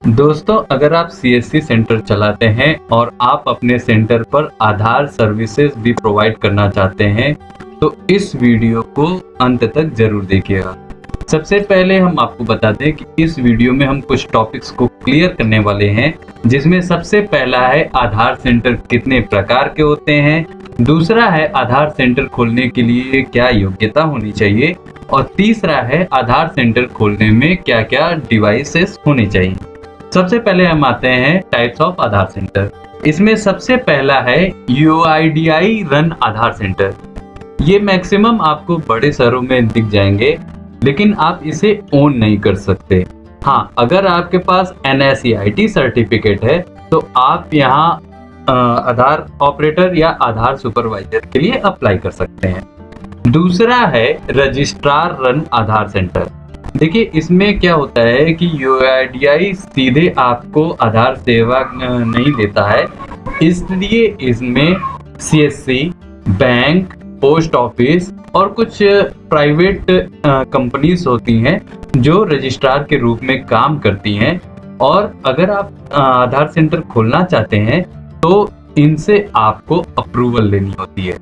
दोस्तों, अगर आप सीएससी सेंटर चलाते हैं और आप अपने सेंटर पर आधार सर्विसेज भी प्रोवाइड करना चाहते हैं, तो इस वीडियो को अंत तक जरूर देखिएगा। सबसे पहले हम आपको बता दें कि इस वीडियो में हम कुछ टॉपिक्स को क्लियर करने वाले हैं, जिसमें सबसे पहला है आधार सेंटर कितने प्रकार के होते हैं, दूसरा है आधार सेंटर खोलने के लिए क्या योग्यता होनी चाहिए और तीसरा है आधार सेंटर खोलने में क्या क्या डिवाइसेस होने चाहिए। सबसे पहले हम आते हैं टाइप्स ऑफ आधार सेंटर। इसमें सबसे पहला है यूआईडीआई रन आधार सेंटर। ये मैक्सिमम आपको बड़े शहरों में दिख जाएंगे, लेकिन आप इसे ओन नहीं कर सकते। हाँ, अगर आपके पास NSEIT सर्टिफिकेट है तो आप यहाँ आधार ऑपरेटर या आधार सुपरवाइजर के लिए अप्लाई कर सकते हैं। दूसरा है रजिस्ट्रार रन आधार सेंटर। देखिए, इसमें क्या होता है कि यूआईडीआई सीधे आपको आधार सेवा नहीं देता है, इसलिए इसमें सीएससी, बैंक, पोस्ट ऑफिस और कुछ प्राइवेट कंपनीज होती हैं जो रजिस्ट्रार के रूप में काम करती हैं। और अगर आप आधार सेंटर खोलना चाहते हैं तो इनसे आपको अप्रूवल लेनी होती है।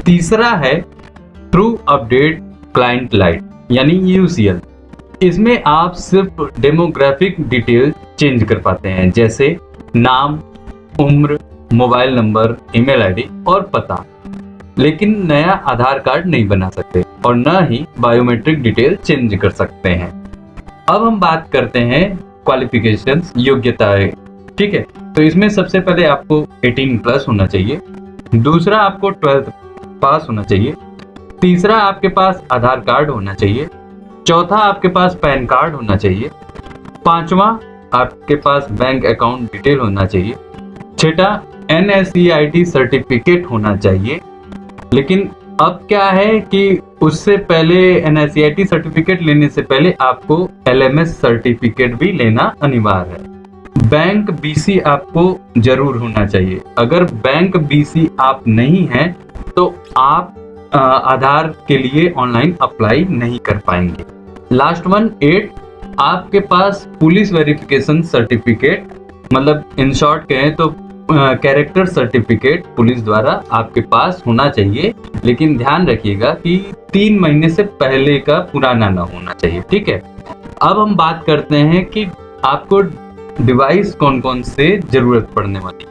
तीसरा है थ्रू अपडेट क्लाइंट लाइट यानी UCL। इसमें आप सिर्फ डेमोग्राफिक डिटेल चेंज कर पाते हैं, जैसे नाम, उम्र, मोबाइल नंबर, ईमेल आईडी और पता, लेकिन नया आधार कार्ड नहीं बना सकते और न ही बायोमेट्रिक डिटेल चेंज कर सकते हैं। अब हम बात करते हैं क्वालिफिकेशंस, योग्यताएं। ठीक है, तो इसमें सबसे पहले आपको 18+ होना चाहिए, दूसरा आपको 12th पास होना चाहिए, तीसरा आपके पास आधार कार्ड होना चाहिए, चौथा आपके पास पैन कार्ड होना चाहिए, पांचवा आपके पास बैंक अकाउंट डिटेल होना चाहिए, छठा NSEIT सर्टिफिकेट होना चाहिए। लेकिन अब क्या है कि उससे पहले NSEIT सर्टिफिकेट लेने से पहले आपको LMS सर्टिफिकेट भी लेना अनिवार्य है। बैंक BC आपको जरूर होना चाहिए। अगर बैंक BC आप नहीं है तो आप आधार के लिए ऑनलाइन अप्लाई नहीं कर पाएंगे। लास्ट वन 8, आपके पास पुलिस वेरिफिकेशन सर्टिफिकेट, मतलब इन शॉर्ट कहें तो कैरेक्टर सर्टिफिकेट पुलिस द्वारा आपके पास होना चाहिए, लेकिन ध्यान रखिएगा कि 3 महीने से पहले का पुराना ना होना चाहिए। ठीक है, अब हम बात करते हैं कि आपको डिवाइस कौन कौन से जरूरत पड़ने वाली।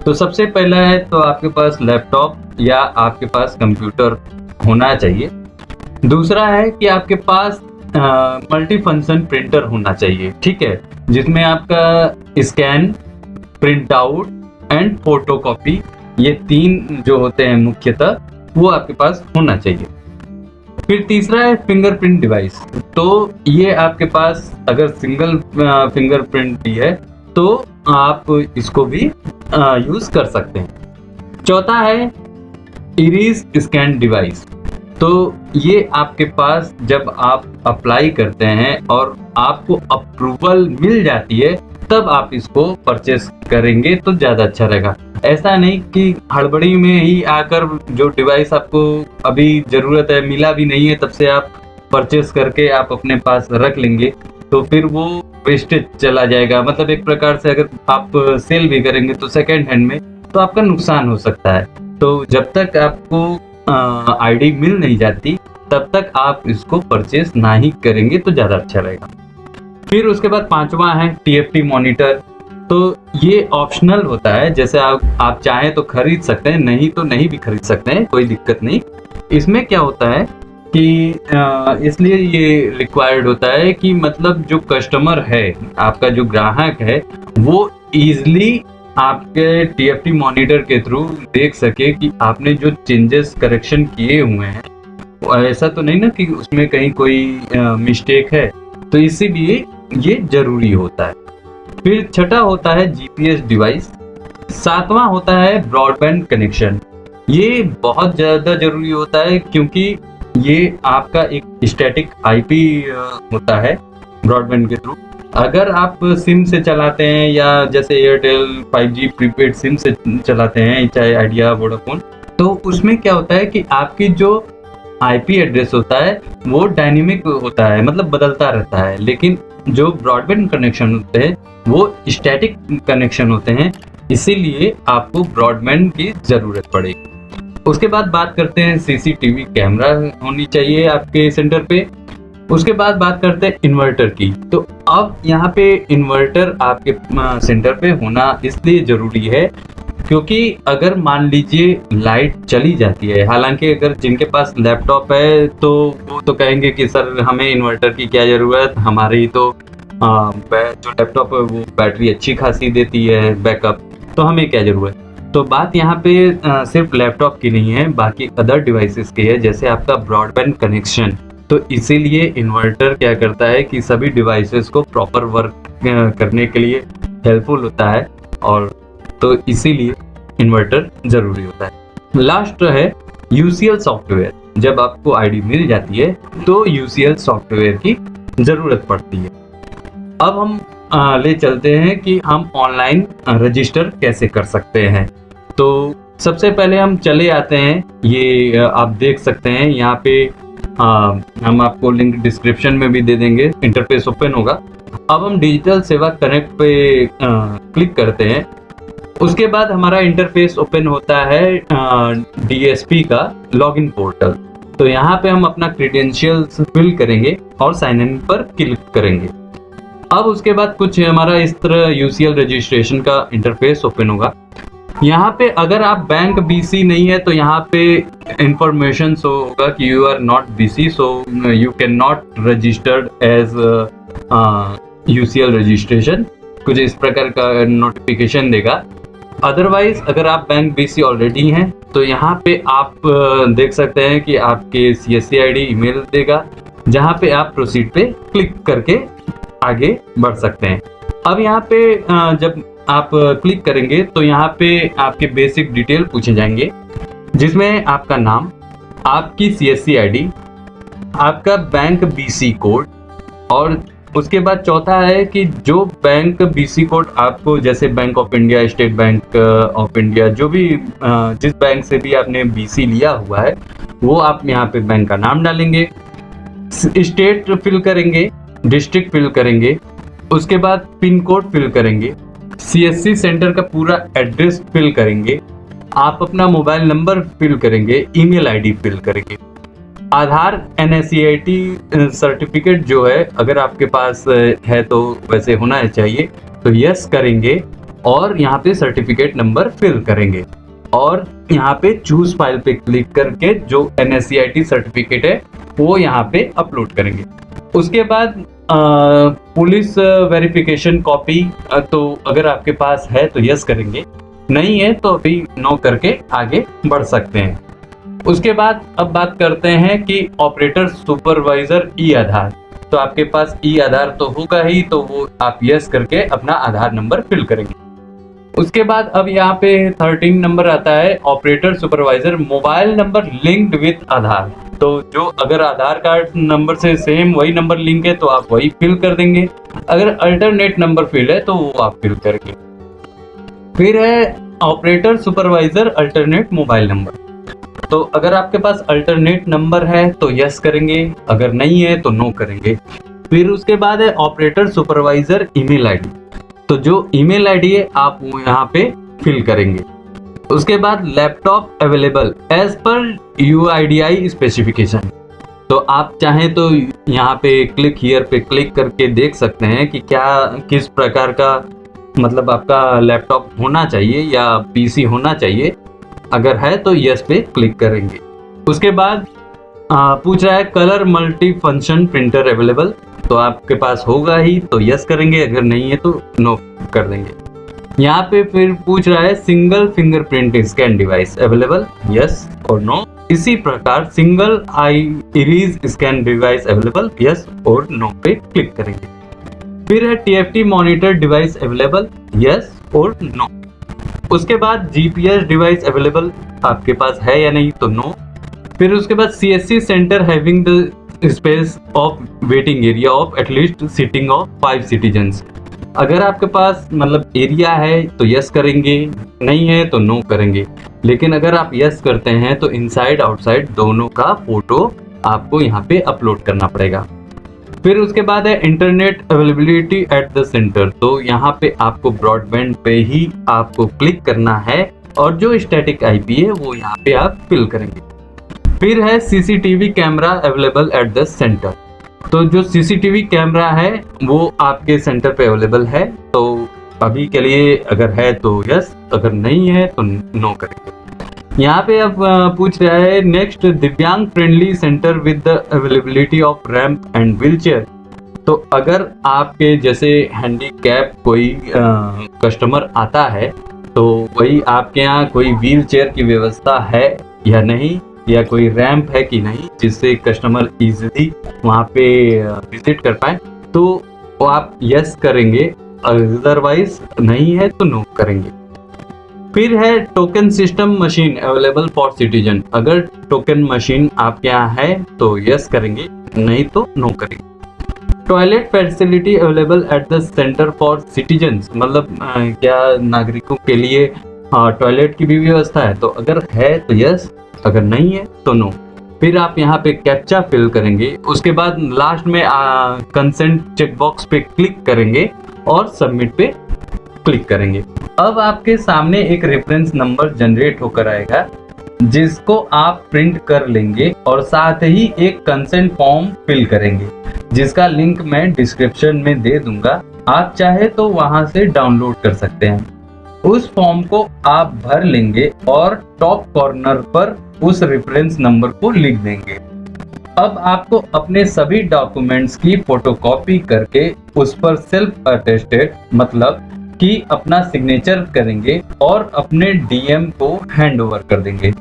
तो सबसे पहला है तो आपके पास लैपटॉप या आपके पास कंप्यूटर होना चाहिए। दूसरा है कि आपके पास मल्टी फंक्शन प्रिंटर होना चाहिए। ठीक है, जिसमें आपका scan, print out and photocopy, ये 3 जो होते हैं मुख्यतः, वो आपके पास होना चाहिए। फिर तीसरा है फिंगरप्रिंट डिवाइस। तो ये आपके पास अगर सिंगल फिंगरप्रिंट भी है तो आप इसको भी यूज कर सकते हैं। चौथा है इरीज स्कैन डिवाइस। तो ये आपके पास जब आप अप्लाई करते हैं और आपको अप्रूवल मिल जाती है तब आप इसको परचेस करेंगे तो ज़्यादा अच्छा रहेगा। ऐसा नहीं कि हड़बड़ी में ही आकर जो डिवाइस आपको अभी ज़रूरत है, मिला भी नहीं है, तब से आप परचेस करके आप अपने पास रख लेंगे तो फिर वो वेस्टेज चला जाएगा। मतलब एक प्रकार से अगर आप सेल भी करेंगे तो सेकेंड हैंड में, तो आपका नुकसान हो सकता है। तो जब तक आपको आईडी मिल नहीं जाती तब तक आप इसको परचेस ना ही करेंगे तो ज़्यादा अच्छा रहेगा। फिर उसके बाद पांचवा है TFT मॉनिटर। तो ये ऑप्शनल होता है, जैसे आप चाहें तो खरीद सकते हैं, नहीं तो नहीं भी खरीद सकते हैं, कोई दिक्कत नहीं। इसमें क्या होता है कि इसलिए ये रिक्वायर्ड होता है कि मतलब जो कस्टमर है, आपका जो ग्राहक है, वो ईजिली आपके TFT मॉनिटर के थ्रू देख सके कि आपने जो चेंजेस करेक्शन किए हुए हैं, ऐसा तो नहीं ना कि उसमें कहीं कोई मिस्टेक है, तो इसीलिए ये जरूरी होता है। फिर छठा होता है GPS डिवाइस। सातवां होता है ब्रॉडबैंड कनेक्शन। ये बहुत ज़्यादा जरूरी होता है क्योंकि ये आपका एक स्टैटिक IP होता है ब्रॉडबैंड के थ्रू। अगर आप सिम से चलाते हैं या जैसे एयरटेल 5G प्रीपेड सिम से चलाते हैं, चाहे आइडिया, वोडाफोन, तो उसमें क्या होता है कि आपकी जो IP एड्रेस होता है वो डायनेमिक होता है, मतलब बदलता रहता है। लेकिन जो ब्रॉडबैंड कनेक्शन होते हैं वो स्टैटिक कनेक्शन होते हैं, इसीलिए आपको ब्रॉडबैंड की ज़रूरत पड़ेगी। उसके बाद बात करते हैं सीसीटीवी कैमरा होनी चाहिए आपके सेंटर पे। उसके बाद बात करते हैं इन्वर्टर की। तो अब यहाँ पे इन्वर्टर आपके सेंटर पे होना इसलिए ज़रूरी है क्योंकि अगर मान लीजिए लाइट चली जाती है, हालांकि अगर जिनके पास लैपटॉप है तो वो तो कहेंगे कि सर हमें इन्वर्टर की क्या ज़रूरत, हमारी तो जो लैपटॉप है वो बैटरी अच्छी खासी देती है बैकअप, तो हमें क्या ज़रूरत। तो बात यहाँ पे सिर्फ लैपटॉप की नहीं है, बाकी अदर डिवाइसेस की है, जैसे आपका ब्रॉडबैंड कनेक्शन। तो इसीलिए इन्वर्टर क्या करता है कि सभी डिवाइसेस को प्रॉपर वर्क करने के लिए हेल्पफुल होता है, और तो इसीलिए इन्वर्टर ज़रूरी होता है। लास्ट है यूसीएल सॉफ्टवेयर। जब आपको आईडी मिल जाती है तो यूसीएल सॉफ्टवेयर की ज़रूरत पड़ती है। अब हम ले चलते हैं कि हम ऑनलाइन रजिस्टर कैसे कर सकते हैं। तो सबसे पहले हम चले आते हैं, ये आप देख सकते हैं यहाँ पे हम आपको लिंक डिस्क्रिप्शन में भी दे देंगे, इंटरफेस ओपन होगा। अब हम डिजिटल सेवा कनेक्ट पे क्लिक करते हैं। उसके बाद हमारा इंटरफेस ओपन होता है डीएसपी का लॉगिन पोर्टल। तो यहाँ पे हम अपना क्रीडेंशियल्स फिल करेंगे और साइन इन पर क्लिक करेंगे। अब उसके बाद कुछ हमारा इस तरह यूसीएल रजिस्ट्रेशन का इंटरफेस ओपन होगा। यहाँ पे अगर आप बैंक बीसी नहीं है तो यहाँ पे इंफॉर्मेशन शो होगा कि you are not BC, so you can not registered as UCL registration, कुछ इस प्रकार का नोटिफिकेशन देगा। अदरवाइज अगर आप बैंक बीसी ऑलरेडी हैं तो यहाँ पे आप देख सकते हैं कि आपके सीएससी आईडी ईमेल देगा, जहाँ पे आप प्रोसीड पे क्लिक करके आगे बढ़ सकते हैं। अब यहाँ पे जब आप क्लिक करेंगे तो यहाँ पे आपके बेसिक डिटेल पूछे जाएंगे, जिसमें आपका नाम, आपकी सीएससी आईडी, आपका बैंक बीसी कोड, और उसके बाद चौथा है कि जो बैंक बीसी कोड आपको, जैसे bank of India, state bank of India, जो भी जिस बैंक से भी आपने बीसी लिया हुआ है वो आप यहाँ पे बैंक का नाम डालेंगे, स्टेट फिल करेंगे, डिस्ट्रिक्ट फिल करेंगे, उसके बाद पिन कोड फिल करेंगे, सीएससी सेंटर का पूरा एड्रेस फिल करेंगे, आप अपना मोबाइल नंबर फिल करेंगे, ईमेल आईडी फिल करेंगे, आधार NSCIT सर्टिफिकेट जो है अगर आपके पास है तो वैसे होना चाहिए, तो यस करेंगे और यहाँ पे सर्टिफिकेट नंबर फिल करेंगे और यहाँ पे चूज फाइल पे क्लिक करके जो NSCIT सर्टिफिकेट है वो यहाँ पे अपलोड करेंगे। उसके बाद पुलिस वेरिफिकेशन कॉपी, तो अगर आपके पास है तो यस करेंगे, नहीं है तो अभी नो करके आगे बढ़ सकते हैं। उसके बाद अब बात करते हैं कि ऑपरेटर सुपरवाइजर ई आधार। तो आपके पास ई आधार तो होगा ही, तो वो आप यस करके अपना आधार नंबर फिल करेंगे। उसके बाद अब यहाँ पे 13 नंबर आता है, operator supervisor mobile number linked with Aadhaar. तो जो अगर आधार कार्ड नंबर से सेम वही नंबर लिंक है तो आप वही फिल कर देंगे, अगर अल्टरनेट नंबर फिल है तो वो आप फिल करेंगे। फिर है operator supervisor alternate mobile number. तो अगर आपके पास अल्टरनेट नंबर है तो यस करेंगे, अगर नहीं है तो नो करेंगे। फिर उसके बाद है ऑपरेटर सुपरवाइजर ईमेल आईडी। तो जो ईमेल आईडी है आप वो यहाँ पे फिल करेंगे। उसके बाद लैपटॉप अवेलेबल एज पर UIDAI स्पेसिफिकेशन। तो आप चाहें तो यहाँ पे क्लिक हियर पे क्लिक करके देख सकते हैं कि क्या किस प्रकार का मतलब आपका लैपटॉप होना चाहिए या पीसी होना चाहिए। अगर है तो यस पे क्लिक करेंगे। उसके बाद पूछ रहा है colour multi function printer available. तो आपके पास होगा ही तो यस करेंगे, अगर नहीं है तो नो कर देंगे। यहाँ पे फिर पूछ रहा है single fingerprint scan device available, yes और नो। इसी प्रकार single I इरीज scan device available, yes और नो पे क्लिक करेंगे। फिर है TFT monitor device available, yes और नो। उसके बाद GPS डिवाइस अवेलेबल आपके पास है या नहीं तो नो। फिर उसके बाद CSC centre having the space of waiting area of at least seating of 5 citizens. अगर आपके पास मतलब एरिया है तो यस करेंगे, नहीं है तो नो करेंगे। लेकिन अगर आप यस करते हैं तो इनसाइड आउटसाइड दोनों का फोटो आपको यहाँ पे अपलोड करना पड़ेगा। फिर उसके बाद है internet availability at the centre. तो यहाँ पे आपको ब्रॉडबैंड पे ही आपको क्लिक करना है और जो स्टैटिक आईपी है वो यहाँ पे आप फिल करेंगे। फिर है CCTV camera available at the centre. तो जो सीसीटीवी कैमरा है वो आपके सेंटर पे अवेलेबल है, तो अभी के लिए अगर है तो यस, अगर नहीं है तो नो करेंगे। यहाँ पे अब पूछ रहा है नेक्स्ट, दिव्यांग friendly centre with the availability off ramp and wheelchair. तो अगर आपके जैसे हैंडीकैप कोई कस्टमर आता है तो वही आपके यहाँ कोई व्हील चेयर की व्यवस्था है या नहीं, या कोई रैंप है कि नहीं जिससे कस्टमर इजीली वहाँ पे विजिट कर पाए, तो वो आप यस करेंगे, अदरवाइज नहीं है तो नो करेंगे। फिर है token system machine available for citizen. अगर टोकन मशीन आपके यहाँ है तो यस करेंगे, नहीं तो नो करेंगे। Toilet facility available at the centre for citizens, मतलब क्या नागरिकों के लिए टॉयलेट की भी व्यवस्था है, तो अगर है तो यस, अगर नहीं है तो नो। फिर आप यहाँ पे कैप्चा फिल करेंगे, उसके बाद लास्ट में कंसेंट चेकबॉक्स पे क्लिक करेंगे और सबमिट पे क्लिक करेंगे। अब आपके सामने एक रेफरेंस नंबर जनरेट होकर आएगा जिसको आप प्रिंट कर लेंगे और साथ ही एक कंसेंट फॉर्म फिल करेंगे जिसका लिंक मैं डिस्क्रिप्शन में दे दूंगा, आप चाहे तो वहां से डाउनलोड कर सकते हैं। उस फॉर्म को आप भर लेंगे और टॉप कॉर्नर पर उस रेफरेंस नंबर को लिख देंगे। अब आपको अपने सभी डॉक्यूमेंट्स की फोटोकॉपी करके उस पर सेल्फ अटेस्टेड मतलब कि अपना सिग्नेचर करेंगे और अपने डीएम को हैंड ओवर कर देंगे।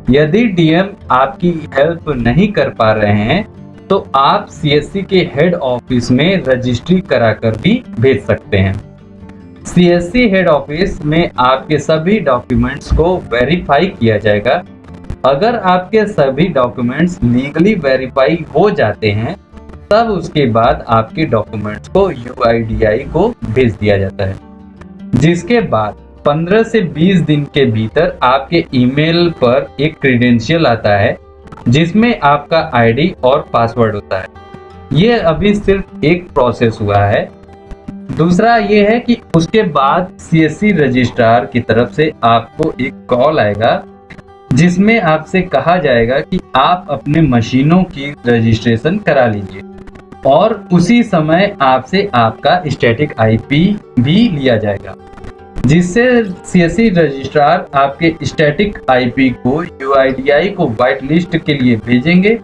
यदि डीएम आपकी हेल्प नहीं कर पा रहे हैं तो आप सीएससी के हेड ऑफिस में रजिस्ट्री कराकर भी भेज सकते हैं। सीएससी हेड ऑफिस में आपके सभी डॉक्यूमेंट्स को वेरीफाई किया जाएगा। अगर आपके सभी डॉक्यूमेंट्स लीगली वेरीफाई हो जाते हैं तब उसके बाद आपके डॉक्यूमेंट्स को यूआईडीआई को भेज दिया जाता है, जिसके बाद 15 से 20 दिन के भीतर आपके ईमेल पर एक क्रेडेंशियल आता है जिसमें आपका आईडी और पासवर्ड होता है। ये अभी सिर्फ एक प्रोसेस हुआ है। दूसरा ये है कि उसके बाद सीएससी रजिस्ट्रार की तरफ से आपको एक कॉल आएगा जिसमें आपसे कहा जाएगा कि आप अपने मशीनों की रजिस्ट्रेशन करा लीजिए और उसी समय आपसे आपका स्टैटिक आईपी भी लिया जाएगा, जिससे सीएससी रजिस्ट्रार आपके स्टैटिक आईपी को यूआईडीआई को व्हाइट लिस्ट के लिए भेजेंगे।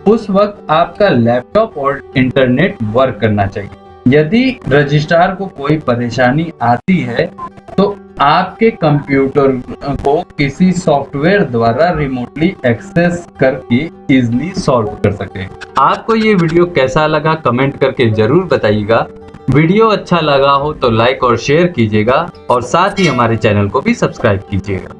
उस वक्त आपका लैपटॉप और इंटरनेट वर्क करना चाहिए। यदि रजिस्ट्रार को कोई परेशानी आती है तो आपके कंप्यूटर को किसी सॉफ्टवेयर द्वारा रिमोटली एक्सेस करके इजीली सॉल्व कर सकते हैं। आपको ये वीडियो कैसा लगा कमेंट करके जरूर बताइएगा। वीडियो अच्छा लगा हो तो लाइक और शेयर कीजिएगा और साथ ही हमारे चैनल को भी सब्सक्राइब कीजिएगा।